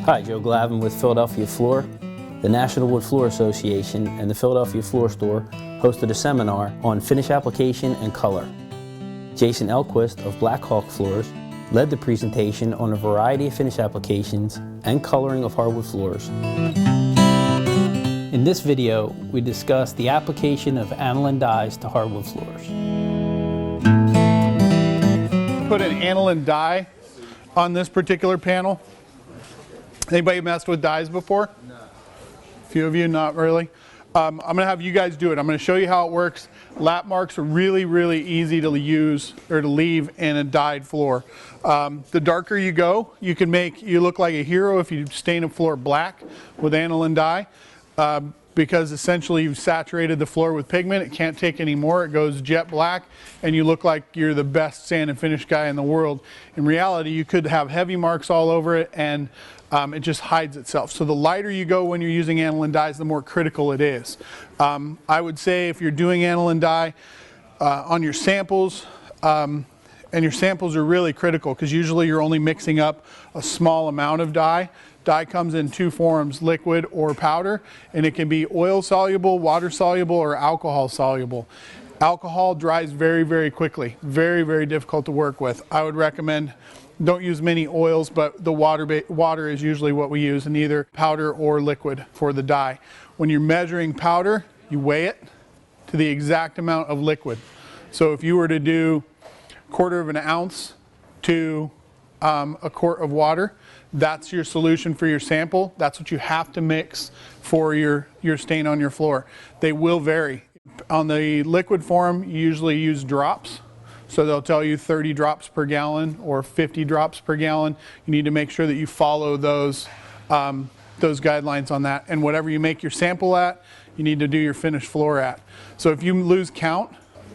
Hi, Joe Glavin with Philadelphia Floor. The National Wood Floor Association and the Philadelphia Floor Store hosted a seminar on finish application and color. Jason Elquist of Black Hawk Floors led the presentation on a variety of finish applications and coloring of hardwood floors. In this video, we discuss the application of aniline dyes to hardwood floors. Put an aniline dye on this particular panel. Anybody messed with dyes before? No. A few of you, not really. I'm going to have you guys do it. I'm going to show you how it works. Lap marks are really, really easy to use or to leave in a dyed floor. The darker you go, you can make you look like a hero if you stain a floor black with aniline dye. Because essentially you've saturated the floor with pigment. It can't take any more. It goes jet black and you look like you're the best sand and finish guy in the world. In reality, you could have heavy marks all over it and it just hides itself. So the lighter you go when you're using aniline dyes, the more critical it is. I would say if you're doing aniline dye on your samples, and your samples are really critical because usually you're only mixing up a small amount of dye. Dye comes in two forms, liquid or powder, and it can be oil soluble, water soluble, or alcohol soluble. Alcohol dries very, very quickly. Very, very difficult to work with. I would recommend don't use many oils, but the water is usually what we use in either powder or liquid for the dye. When you're measuring powder, you weigh it to the exact amount of liquid. So if you were to do 1/4 of an ounce to a quart of water, that's your solution for your sample. That's what you have to mix for your stain on your floor. They will vary. On the liquid form, you usually use drops. So they'll tell you 30 drops per gallon or 50 drops per gallon. You need to make sure that you follow those guidelines on that. And whatever you make your sample at, you need to do your finished floor at. So if you lose count,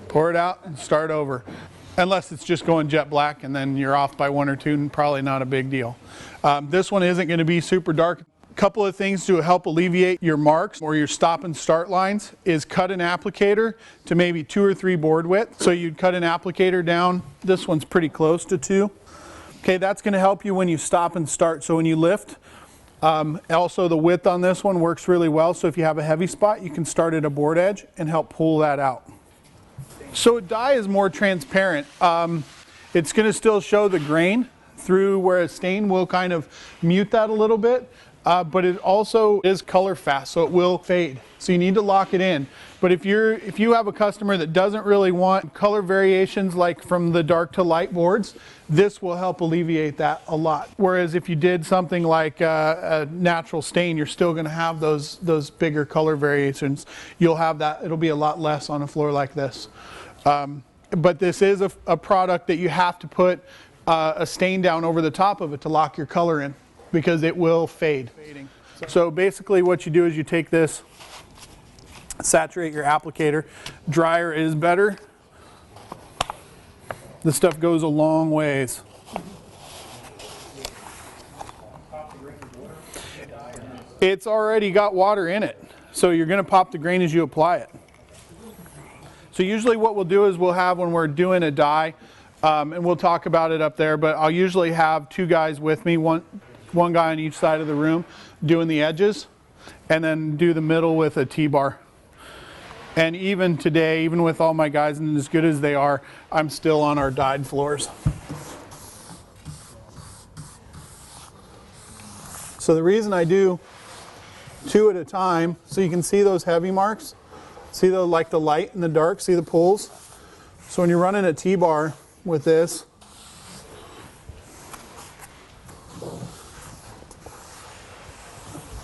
pour it out and start over. Unless it's just going jet black and then you're off by 1 or 2 and probably not a big deal. This one isn't going to be super dark. A couple of things to help alleviate your marks or your stop and start lines is cut an applicator to maybe 2 or 3 board width. So you'd cut an applicator down. This one's pretty close to 2. Okay, that's going to help you when you stop and start. So when you lift, also the width on this one works really well. So if you have a heavy spot, you can start at a board edge and help pull that out. So a dye is more transparent. It's going to still show the grain through where a stain will kind of mute that a little bit, but it also is color fast, so it will fade. So you need to lock it in. But if you have a customer that doesn't really want color variations like from the dark to light boards, this will help alleviate that a lot. Whereas if you did something like a natural stain, you're still going to have those bigger color variations. You'll have that. It'll be a lot less on a floor like this. But this is a product that you have to put a stain down over the top of it to lock your color in because it will fade. So basically what you do is you take this, saturate your applicator. Drier is better. This stuff goes a long ways. It's already got water in it, so you're going to pop the grain as you apply it. So usually what we'll do is we'll have, when we're doing a dye, and we'll talk about it up there, but I'll usually have 2 guys with me, one guy on each side of the room doing the edges, and then do the middle with a T-bar. And even today, even with all my guys and as good as they are, I'm still on our dyed floors. So the reason I do 2 at a time, so you can see those heavy marks. See like the light and the dark, see the pulls? So when you're running a T-bar with this,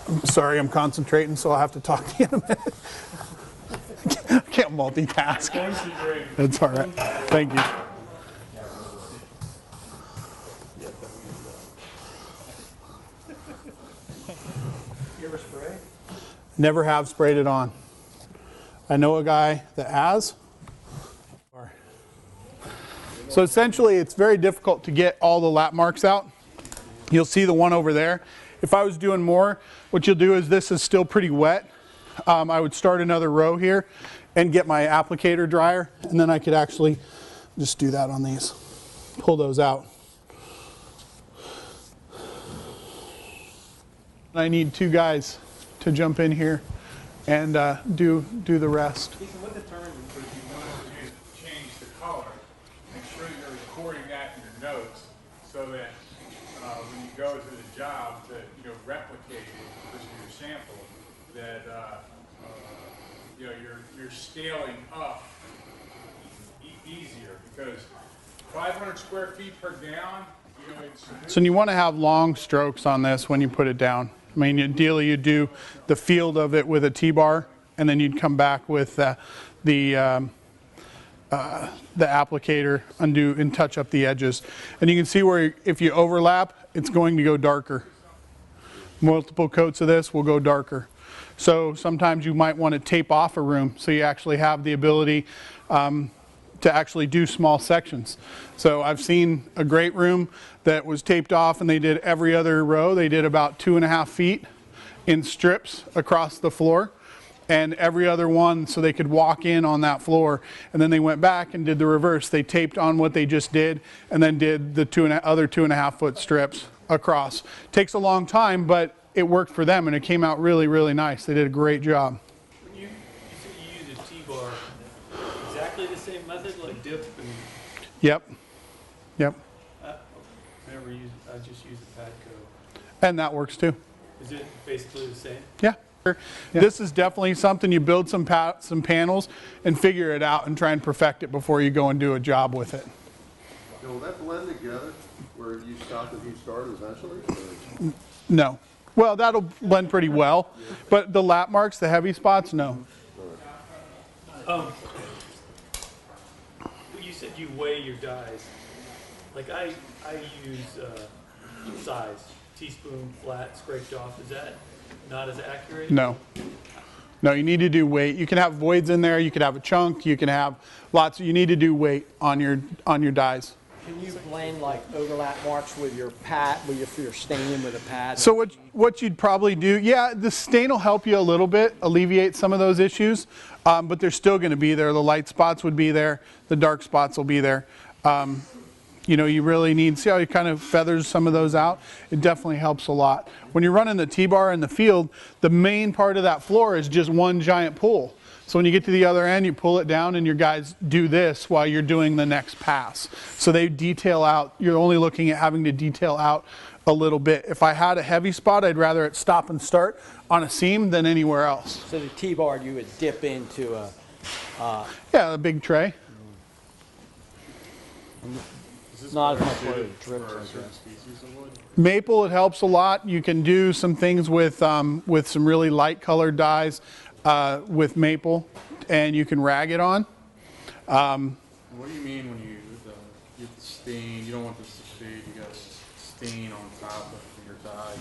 I'm sorry, I'm concentrating, so I'll have to talk to you in a minute. I can't multitask. That's all right. Thank you. You ever spray? Never have sprayed it on. I know a guy that has. So essentially it's very difficult to get all the lap marks out. You'll see the one over there. If I was doing more, what you'll do is, this is still pretty wet. I would start another row here and get my applicator dryer, and then I could actually just do that on these. pull those out. I need 2 guys to jump in here and do the rest. What determines if you want to change the color? Make sure you're recording that in your notes so that when you go to the job to replicate it, which is your sample, that you're scaling up easier, because 500 square feet per down. So you want to have long strokes on this when you put it down. I mean, ideally you do the field of it with a T-bar, and then you'd come back with the applicator, undo and touch up the edges. And you can see where if you overlap, it's going to go darker. Multiple coats of this will go darker. So sometimes you might want to tape off a room so you actually have the ability to actually do small sections. So I've seen a great room that was taped off, and they did every other row. They did about 2.5 feet in strips across the floor, and every other one so they could walk in on that floor. And then they went back and did the reverse. They taped on what they just did and then did the other 2.5 foot strips across. Takes a long time, but it worked for them, and it came out really, really nice. They did a great job. You said you use a T-bar. Exactly the same method, like dip and... Yep. I just use a Padco. And that works too. Is it basically the same? Yeah. This is definitely something you build some panels and figure it out and try and perfect it before you go and do a job with it. Now, will that blend together where you stop and you start eventually? Or? No. Well, that'll blend pretty well, but the lap marks, the heavy spots, no. You said you weigh your dyes. Like I use size, teaspoon, flat, scraped off. Is that not as accurate? No. No, you need to do weight. You can have voids in there. You could have a chunk. You can have lots. You need to do weight on your dyes. Can you blend like overlap marks with your pad, if you're staining with a pad? So what you'd probably do, yeah, the stain will help you a little bit, alleviate some of those issues, but they're still going to be there. The light spots would be there. The dark spots will be there. You really need, see how it kind of feathers some of those out? It definitely helps a lot. When you're running the T-bar in the field, the main part of that floor is just one giant pull. So when you get to the other end, you pull it down and your guys do this while you're doing the next pass. So they detail out, you're only looking at having to detail out a little bit. If I had a heavy spot, I'd rather it stop and start on a seam than anywhere else. So the T-bar you would dip into a... Yeah, a big tray. Not as much where it drips, I guess. Maple, it helps a lot. You can do some things with some really light colored dyes with maple, and you can rag it on. What do you mean when you get the stain? You don't want this to fade. You got stain on top of your dye.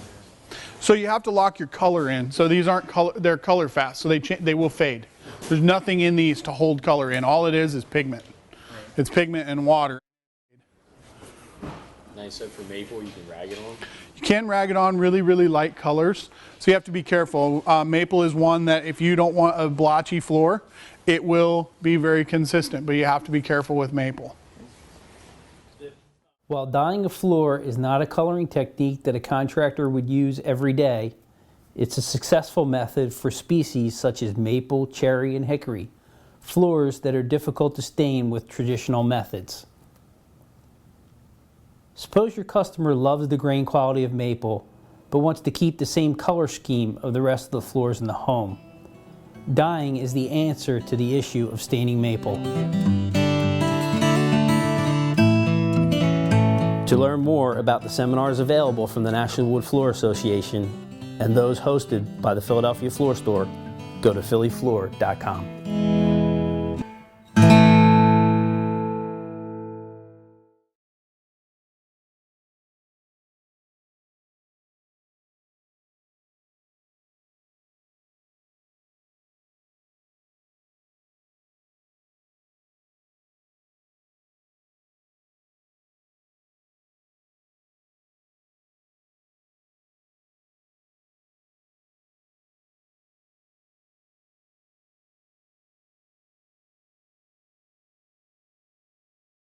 So you have to lock your color in. So these aren't they're color fast, so they will fade. There's nothing in these to hold color in. All it is pigment. Right. It's pigment and water. Nice. So for maple, you can rag it on? You can rag it on really, really light colors. So you have to be careful. Maple is one that if you don't want a blotchy floor, it will be very consistent, but you have to be careful with maple. While dyeing a floor is not a coloring technique that a contractor would use every day, it's a successful method for species such as maple, cherry, and hickory, floors that are difficult to stain with traditional methods. Suppose your customer loves the grain quality of maple, but wants to keep the same color scheme of the rest of the floors in the home. Dyeing is the answer to the issue of staining maple. To learn more about the seminars available from the National Wood Floor Association and those hosted by the Philadelphia Floor Store, go to phillyfloor.com.